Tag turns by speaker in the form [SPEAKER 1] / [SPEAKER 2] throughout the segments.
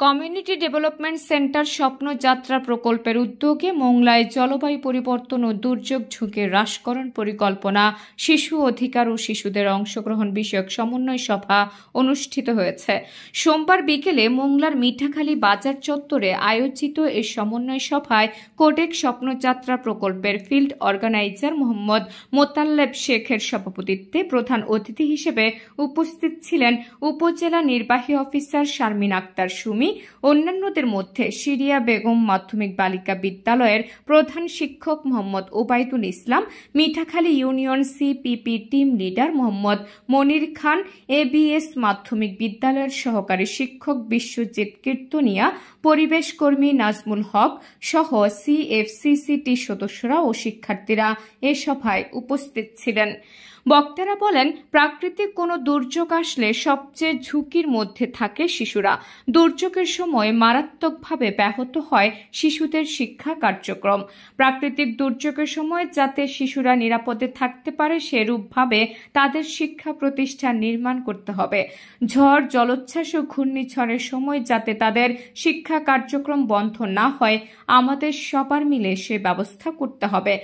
[SPEAKER 1] Community development centre স্বপ্নযাত্রা প্রকল্পের উদ্যোগে মোংলায় জলবায়ু পরিবর্তন ও দুর্যোগ ঝুঁকি হ্রাসকরণ পরিকল্পনা, শিশু অধিকার ও শিশুদের অংশগ্রহণ বিষয়ক সমন্বয় সভা অনুষ্ঠিত হয়েছে। সোমবার বিকেলে মোংলার মিঠাখালী বাজার চত্বরে আয়োজিত এই সমন্বয় সভায় কোডেক স্বপ্নযাত্রা প্রকল্পের ফিল্ড অর্গানাইজার মোহাম্মদ মোতাল্লেব শেখের সভাপতিত্বে প্রধান অতিথি হিসেবে উপস্থিত ছিলেন উপজেলা নির্বাহী অফিসার শারমিন আক্তার সুমি। অন্যান্যদের মধ্যে সিরিয়া বেগম মাধ্যমিক বালিকা বিদ্যালয়ের প্রধান শিক্ষক Mohammad Obaidul Islam, Mithakhali union CPP team leader Mohammad Monir Khan, ABS মাধ্যমিক বিদ্যালয়ের সহকারী শিক্ষক বিশ্বজিৎ কীর্তনিয়া, পরিবেশ কর্মী নাজমুল হক সহ সিএফসিসিটি সদস্যরা ও শিক্ষার্থীরা এ সভায় উপস্থিত ছিলেন। বক্তারা বলেন, প্রাকৃতিক কোনো দুর্যোগ আসলে সবচেয়ে ঝুঁকির মধ্যে থাকে শিশুরা। দুর্যোগের সময় মারাত্মকভাবে ব্যাহত হয় শিশুদের শিক্ষা কার্যক্রম। প্রাকৃতিক দুর্যোগের সময় যাতে শিশুরা নিরাপদে থাকতে পারে সেরূপভাবে তাদের শিক্ষা প্রতিষ্ঠান নির্মাণ করতে হবে। ঝড়, জলোচ্ছ্বাস ও ঘূর্ণিঝড়ের সময় যাতে তাদের শিক্ষা কার্যক্রম বন্ধ না হয়, আমাদের সবার মিলে সে ব্যবস্থা করতে হবে।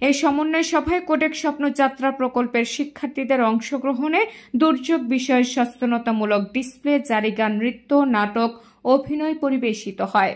[SPEAKER 1] এই সমন্বয় সভায় কোডেক স্বপ্নযাত্রা প্রকল্পের শিক্ষার্থীদের অংশগ্রহণে দুর্যোগ বিষয়ে সচেতনতামূলক ডিসপ্লে, জারিগান, নৃত্য, নাটক, অভিনয় পরিবেশিত হয়।